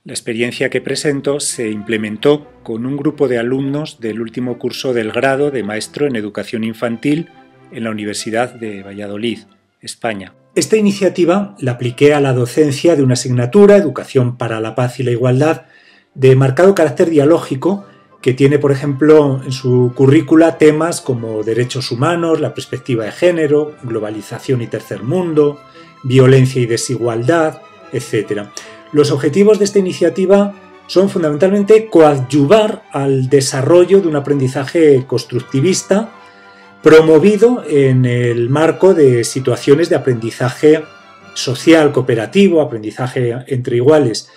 La experiencia que presento se implementó con un grupo de alumnos del último curso del grado de maestro en educación infantil en la Universidad de Valladolid, España. Esta iniciativa la apliqué a la docencia de una asignatura, Educación para la Paz y la Igualdad, de marcado carácter dialógico, que tiene, por ejemplo, en su currícula temas como derechos humanos, la perspectiva de género, globalización y tercer mundo, violencia y desigualdad, etc. Los objetivos de esta iniciativa son fundamentalmente coadyuvar al desarrollo de un aprendizaje constructivista promovido en el marco de situaciones de aprendizaje social, cooperativo, aprendizaje entre iguales,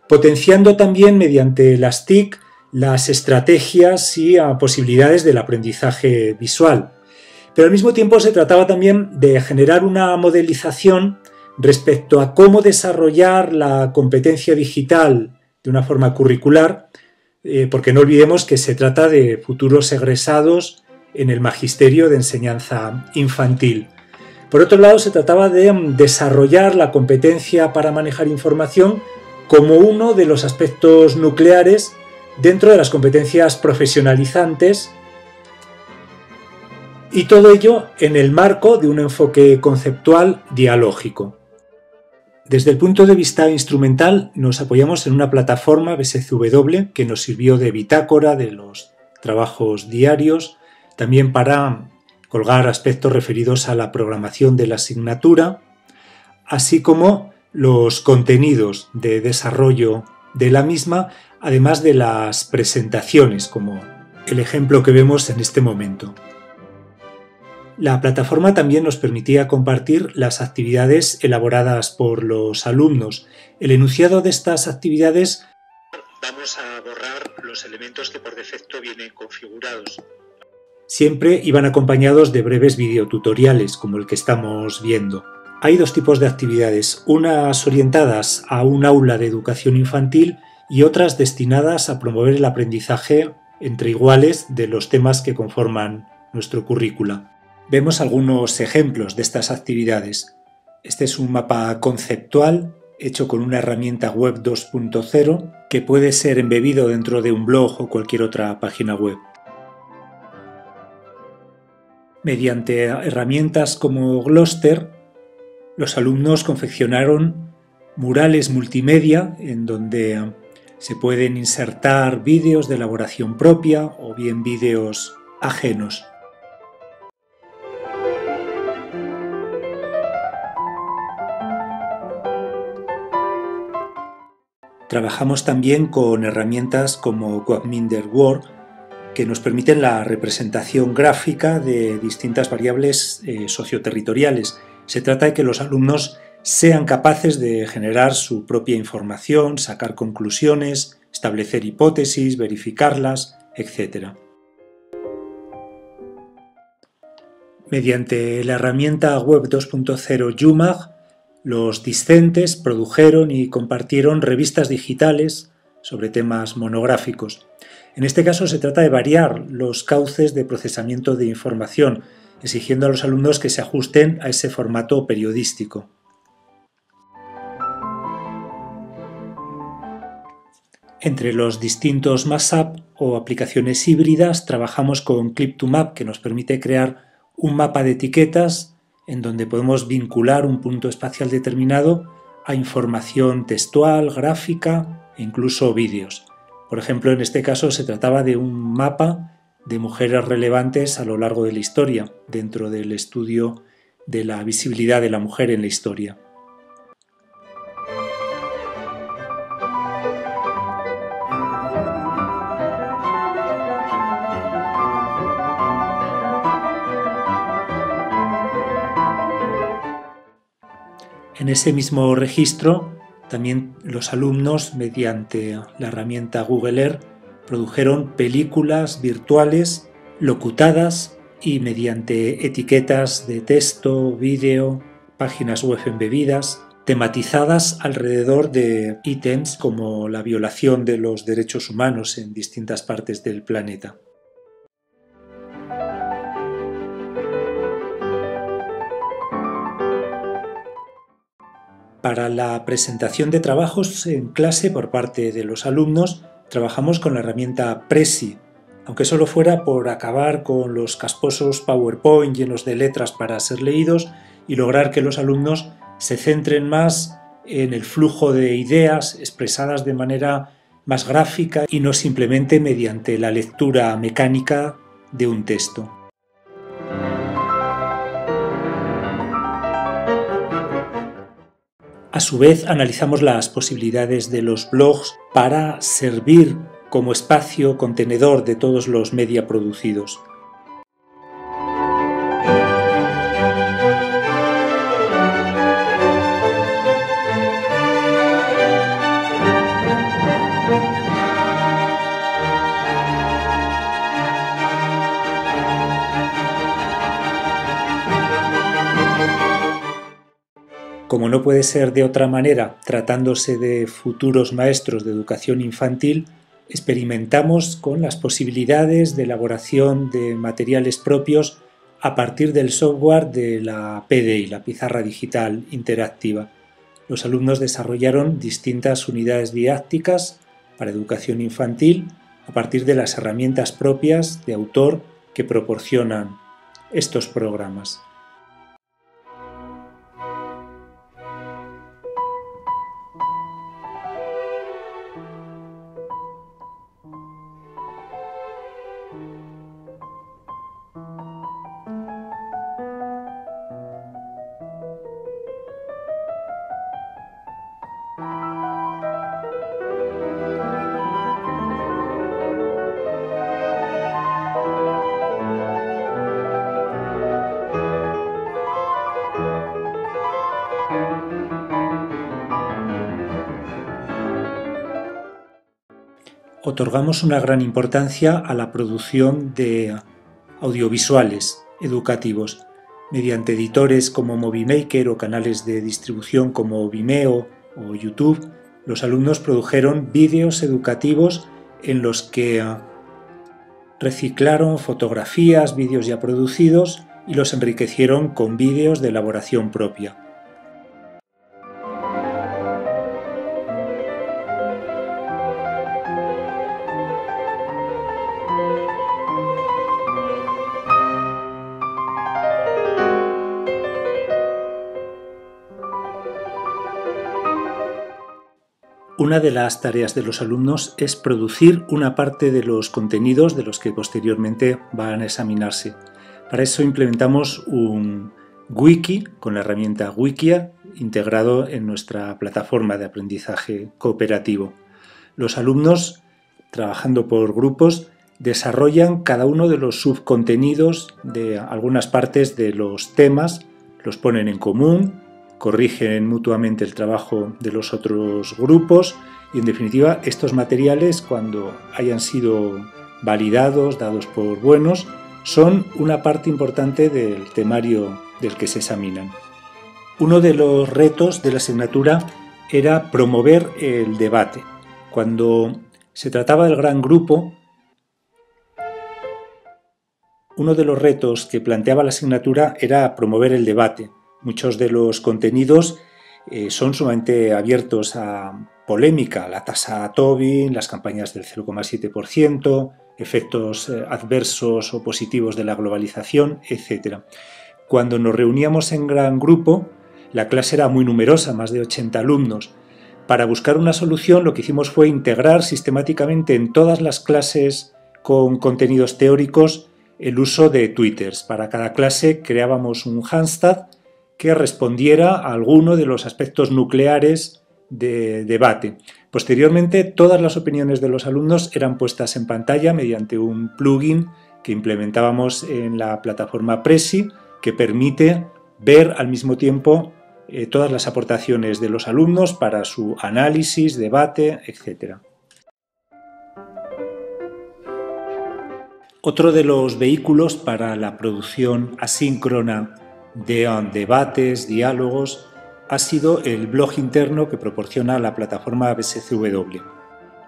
potenciando también mediante las TIC las estrategias y posibilidades del aprendizaje visual. Pero al mismo tiempo se trataba también de generar una modelización respecto a cómo desarrollar la competencia digital de una forma curricular, porque no olvidemos que se trata de futuros egresados en el magisterio de enseñanza infantil. Por otro lado, se trataba de desarrollar la competencia para manejar información como uno de los aspectos nucleares dentro de las competencias profesionalizantes, y todo ello en el marco de un enfoque conceptual dialógico. Desde el punto de vista instrumental nos apoyamos en una plataforma BSCW que nos sirvió de bitácora de los trabajos diarios, también para colgar aspectos referidos a la programación de la asignatura, así como los contenidos de desarrollo de la misma, además de las presentaciones, como el ejemplo que vemos en este momento. La plataforma también nos permitía compartir las actividades elaboradas por los alumnos. El enunciado de estas actividades: vamos a borrar los elementos que por defecto vienen configurados. Siempre iban acompañados de breves videotutoriales, como el que estamos viendo. Hay dos tipos de actividades, unas orientadas a un aula de educación infantil y otras destinadas a promover el aprendizaje entre iguales de los temas que conforman nuestro currículo. Vemos algunos ejemplos de estas actividades. Este es un mapa conceptual hecho con una herramienta web 2.0 que puede ser embebido dentro de un blog o cualquier otra página web. Mediante herramientas como Gloster, los alumnos confeccionaron murales multimedia en donde se pueden insertar vídeos de elaboración propia o bien vídeos ajenos. Trabajamos también con herramientas como Quagminder Word, que nos permiten la representación gráfica de distintas variables socioterritoriales. Se trata de que los alumnos sean capaces de generar su propia información, sacar conclusiones, establecer hipótesis, verificarlas, etc. Mediante la herramienta web 2.0 Joomla, los discentes produjeron y compartieron revistas digitales sobre temas monográficos. En este caso se trata de variar los cauces de procesamiento de información, exigiendo a los alumnos que se ajusten a ese formato periodístico. Entre los distintos mashup o aplicaciones híbridas trabajamos con Clip2Map, que nos permite crear un mapa de etiquetas en donde podemos vincular un punto espacial determinado a información textual, gráfica e incluso vídeos. Por ejemplo, en este caso se trataba de un mapa de mujeres relevantes a lo largo de la historia, dentro del estudio de la visibilidad de la mujer en la historia. En ese mismo registro, también los alumnos, mediante la herramienta Google Earth, produjeron películas virtuales locutadas y mediante etiquetas de texto, vídeo, páginas web embebidas, tematizadas alrededor de ítems como la violación de los derechos humanos en distintas partes del planeta. Para la presentación de trabajos en clase por parte de los alumnos, trabajamos con la herramienta Prezi, aunque solo fuera por acabar con los casposos PowerPoint llenos de letras para ser leídos y lograr que los alumnos se centren más en el flujo de ideas expresadas de manera más gráfica y no simplemente mediante la lectura mecánica de un texto. A su vez, analizamos las posibilidades de los blogs para servir como espacio contenedor de todos los media producidos. Como no puede ser de otra manera, tratándose de futuros maestros de educación infantil, experimentamos con las posibilidades de elaboración de materiales propios a partir del software de la PDI, la pizarra digital interactiva. Los alumnos desarrollaron distintas unidades didácticas para educación infantil a partir de las herramientas propias de autor que proporcionan estos programas. Otorgamos una gran importancia a la producción de audiovisuales educativos mediante editores como Moviemaker o canales de distribución como Vimeo o YouTube. Los alumnos produjeron vídeos educativos en los que reciclaron fotografías, vídeos ya producidos y los enriquecieron con vídeos de elaboración propia. Una de las tareas de los alumnos es producir una parte de los contenidos de los que posteriormente van a examinarse. Para eso implementamos un wiki con la herramienta Wikia integrado en nuestra plataforma de aprendizaje cooperativo. Los alumnos, trabajando por grupos, desarrollan cada uno de los subcontenidos de algunas partes de los temas, los ponen en común, corrigen mutuamente el trabajo de los otros grupos y, en definitiva, estos materiales, cuando hayan sido validados, dados por buenos, son una parte importante del temario del que se examinan. Uno de los retos de la asignatura era promover el debate. Cuando se trataba del gran grupo, uno de los retos que planteaba la asignatura era promover el debate. Muchos de los contenidos son sumamente abiertos a polémica, la tasa Tobin, las campañas del 0,7%, efectos adversos o positivos de la globalización, etc. Cuando nos reuníamos en gran grupo, la clase era muy numerosa, más de 80 alumnos. Para buscar una solución, lo que hicimos fue integrar sistemáticamente en todas las clases con contenidos teóricos el uso de twitters. Para cada clase creábamos un hashtag que respondiera a alguno de los aspectos nucleares de debate. Posteriormente, todas las opiniones de los alumnos eran puestas en pantalla mediante un plugin que implementábamos en la plataforma Prezi, que permite ver al mismo tiempo todas las aportaciones de los alumnos para su análisis, debate, etc. Otro de los vehículos para la producción asíncrona de debates, diálogos, ha sido el blog interno que proporciona la plataforma BSCW.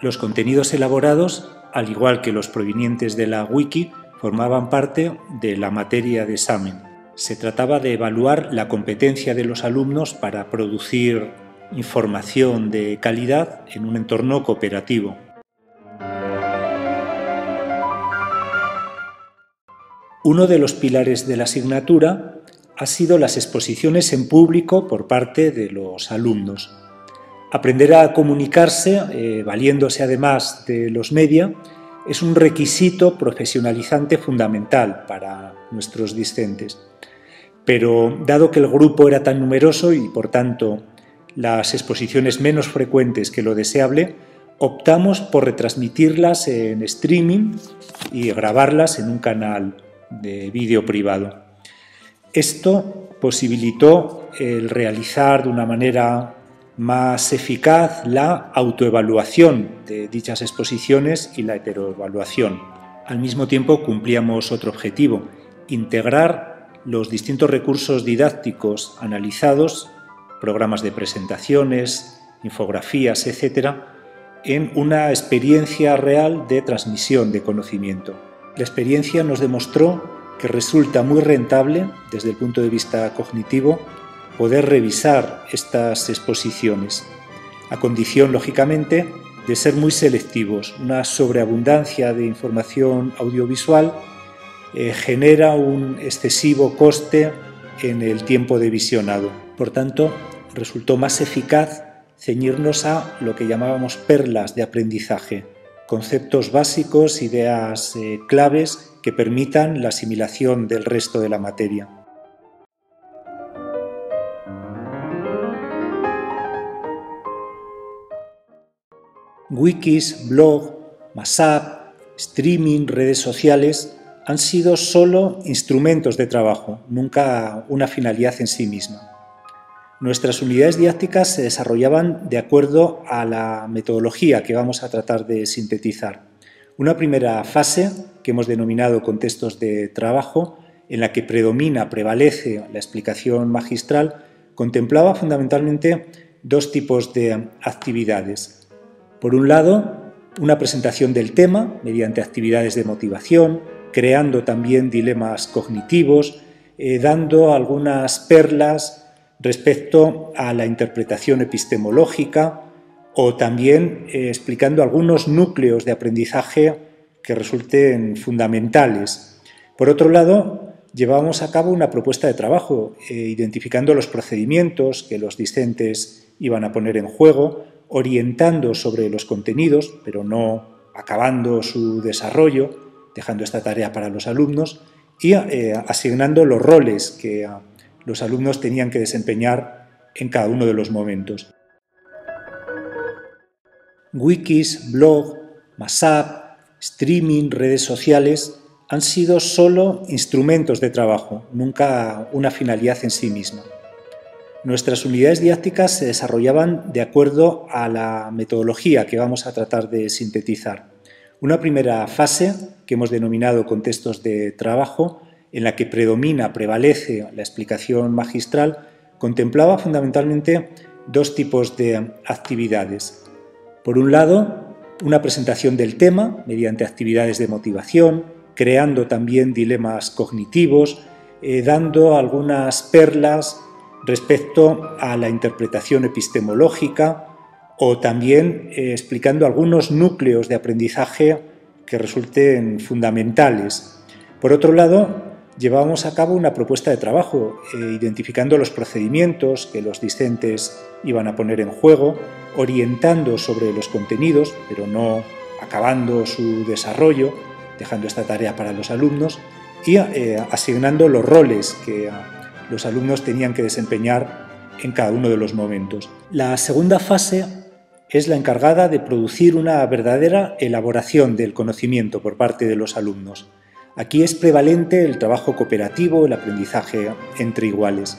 Los contenidos elaborados, al igual que los provenientes de la wiki, formaban parte de la materia de examen. Se trataba de evaluar la competencia de los alumnos para producir información de calidad en un entorno cooperativo. Uno de los pilares de la asignatura ha sido las exposiciones en público por parte de los alumnos. Aprender a comunicarse, valiéndose además de los media, es un requisito profesionalizante fundamental para nuestros discentes. Pero dado que el grupo era tan numeroso y, por tanto, las exposiciones menos frecuentes que lo deseable, optamos por retransmitirlas en streaming y grabarlas en un canal de vídeo privado. Esto posibilitó el realizar de una manera más eficaz la autoevaluación de dichas exposiciones y la heteroevaluación. Al mismo tiempo cumplíamos otro objetivo: integrar los distintos recursos didácticos analizados, programas de presentaciones, infografías, etc., en una experiencia real de transmisión de conocimiento. La experiencia nos demostró que resulta muy rentable desde el punto de vista cognitivo poder revisar estas exposiciones, a condición, lógicamente, de ser muy selectivos. Una sobreabundancia de información audiovisual genera un excesivo coste en el tiempo de visionado. Por tanto, resultó más eficaz ceñirnos a lo que llamábamos perlas de aprendizaje, conceptos básicos, ideas claves que permitan la asimilación del resto de la materia. Wikis, blog, Mashup, streaming, redes sociales han sido solo instrumentos de trabajo, nunca una finalidad en sí misma. Nuestras unidades didácticas se desarrollaban de acuerdo a la metodología que vamos a tratar de sintetizar. Una primera fase, que hemos denominado contextos de trabajo, en la que prevalece la explicación magistral, contemplaba fundamentalmente dos tipos de actividades. Por un lado, una presentación del tema mediante actividades de motivación, creando también dilemas cognitivos, dando algunas perlas respecto a la interpretación epistemológica o también explicando algunos núcleos de aprendizaje que resulten fundamentales. Por otro lado, llevábamos a cabo una propuesta de trabajo, identificando los procedimientos que los discentes iban a poner en juego, orientando sobre los contenidos, pero no acabando su desarrollo, dejando esta tarea para los alumnos, y asignando los roles que los alumnos tenían que desempeñar en cada uno de los momentos. Wikis, blog, Mashup, streaming, redes sociales han sido solo instrumentos de trabajo, nunca una finalidad en sí misma. Nuestras unidades didácticas se desarrollaban de acuerdo a la metodología que vamos a tratar de sintetizar. Una primera fase, que hemos denominado contextos de trabajo, en la que prevalece la explicación magistral, contemplaba fundamentalmente dos tipos de actividades. Por un lado, una presentación del tema mediante actividades de motivación, creando también dilemas cognitivos, dando algunas perlas respecto a la interpretación epistemológica o también explicando algunos núcleos de aprendizaje que resulten fundamentales. Por otro lado, llevábamos a cabo una propuesta de trabajo, identificando los procedimientos que los discentes iban a poner en juego, orientando sobre los contenidos, pero no acabando su desarrollo, dejando esta tarea para los alumnos, y asignando los roles que los alumnos tenían que desempeñar en cada uno de los momentos. La segunda fase es la encargada de producir una verdadera elaboración del conocimiento por parte de los alumnos. Aquí es prevalente el trabajo cooperativo, el aprendizaje entre iguales.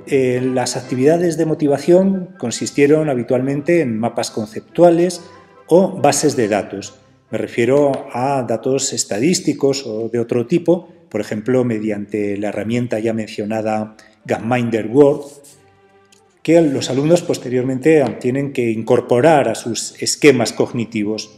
Las actividades de motivación consistieron habitualmente en mapas conceptuales o bases de datos. Me refiero a datos estadísticos o de otro tipo, por ejemplo, mediante la herramienta ya mencionada Gapminder Word, que los alumnos posteriormente tienen que incorporar a sus esquemas cognitivos.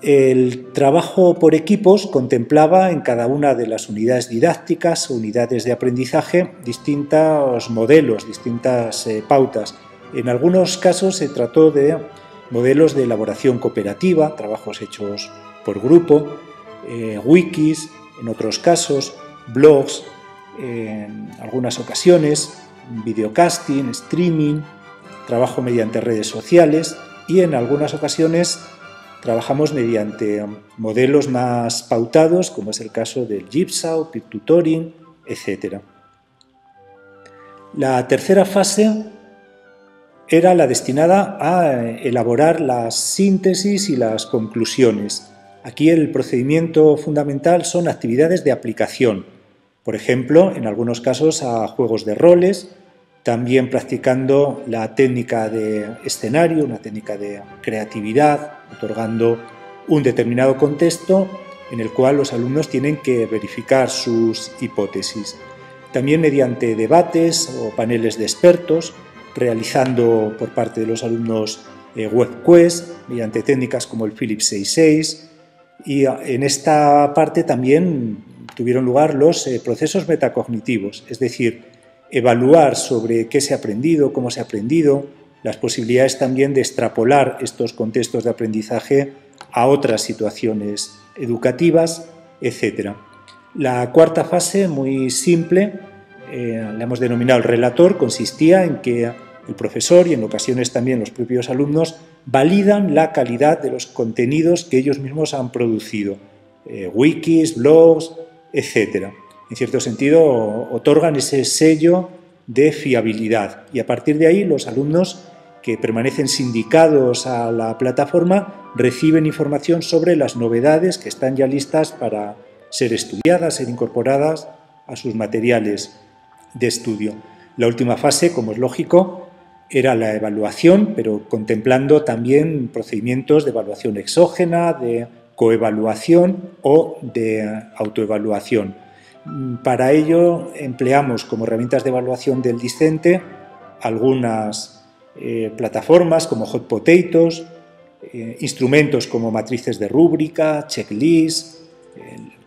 El trabajo por equipos contemplaba en cada una de las unidades didácticas o unidades de aprendizaje distintos modelos, distintas pautas. En algunos casos se trató de modelos de elaboración cooperativa, trabajos hechos por grupo, wikis, en otros casos, blogs, en algunas ocasiones, videocasting, streaming, trabajo mediante redes sociales y en algunas ocasiones trabajamos mediante modelos más pautados, como es el caso del Jigsaw, peer tutoring, etc. La tercera fase era la destinada a elaborar las síntesis y las conclusiones. Aquí el procedimiento fundamental son actividades de aplicación, por ejemplo, en algunos casos a juegos de roles, también practicando la técnica de escenario, una técnica de creatividad, otorgando un determinado contexto en el cual los alumnos tienen que verificar sus hipótesis. También mediante debates o paneles de expertos, realizando por parte de los alumnos webquests, mediante técnicas como el Phillips 66, y en esta parte también tuvieron lugar los procesos metacognitivos, es decir, evaluar sobre qué se ha aprendido, cómo se ha aprendido, las posibilidades también de extrapolar estos contextos de aprendizaje a otras situaciones educativas, etc. La cuarta fase, muy simple, la hemos denominado el relator, consistía en que el profesor y en ocasiones también los propios alumnos validan la calidad de los contenidos que ellos mismos han producido, wikis, blogs, etc. En cierto sentido, otorgan ese sello de fiabilidad y a partir de ahí los alumnos que permanecen sindicados a la plataforma reciben información sobre las novedades que están ya listas para ser estudiadas, ser incorporadas a sus materiales de estudio. La última fase, como es lógico, era la evaluación, pero contemplando también procedimientos de evaluación exógena, de coevaluación o de autoevaluación. Para ello empleamos como herramientas de evaluación del discente algunas plataformas como Hot Potatoes, instrumentos como matrices de rúbrica, checklists,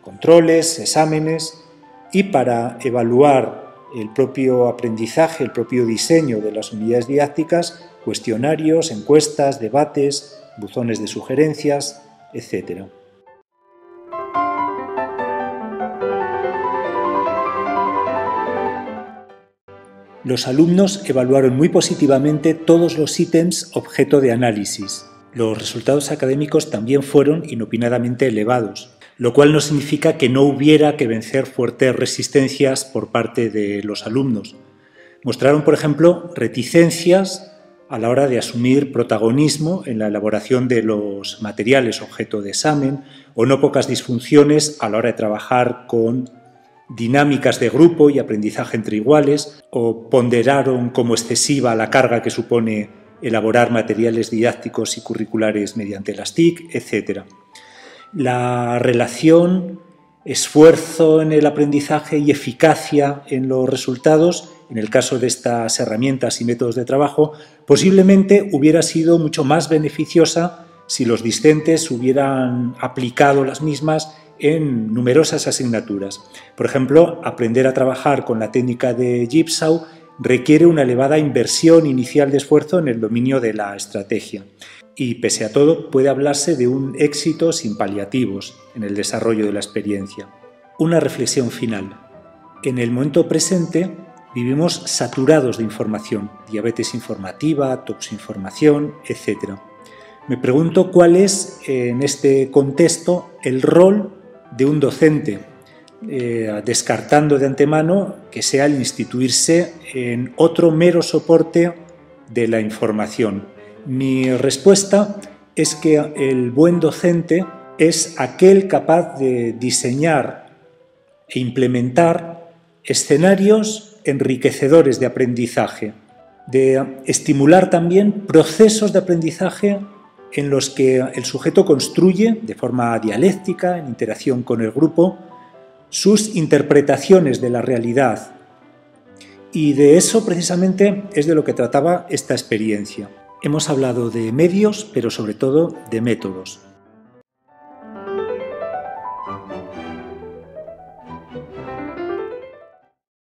controles, exámenes, y para evaluar el propio aprendizaje, el propio diseño de las unidades didácticas, cuestionarios, encuestas, debates, buzones de sugerencias, etc. Los alumnos evaluaron muy positivamente todos los ítems objeto de análisis. Los resultados académicos también fueron inopinadamente elevados, lo cual no significa que no hubiera que vencer fuertes resistencias por parte de los alumnos. Mostraron, por ejemplo, reticencias a la hora de asumir protagonismo en la elaboración de los materiales objeto de examen o no pocas disfunciones a la hora de trabajar con dinámicas de grupo y aprendizaje entre iguales, o ponderaron como excesiva la carga que supone elaborar materiales didácticos y curriculares mediante las TIC, etc. La relación esfuerzo en el aprendizaje y eficacia en los resultados, en el caso de estas herramientas y métodos de trabajo, posiblemente hubiera sido mucho más beneficiosa si los discentes hubieran aplicado las mismas en numerosas asignaturas. Por ejemplo, aprender a trabajar con la técnica de Jigsaw requiere una elevada inversión inicial de esfuerzo en el dominio de la estrategia. Y pese a todo, puede hablarse de un éxito sin paliativos en el desarrollo de la experiencia. Una reflexión final. En el momento presente vivimos saturados de información, diabetes informativa, toxinformación, etc. Me pregunto cuál es, en este contexto, el rol de un docente, descartando de antemano que sea el instituirse en otro mero soporte de la información. Mi respuesta es que el buen docente es aquel capaz de diseñar e implementar escenarios enriquecedores de aprendizaje, de estimular también procesos de aprendizaje en los que el sujeto construye de forma dialéctica, en interacción con el grupo, sus interpretaciones de la realidad. Y de eso precisamente es de lo que trataba esta experiencia. Hemos hablado de medios, pero sobre todo de métodos.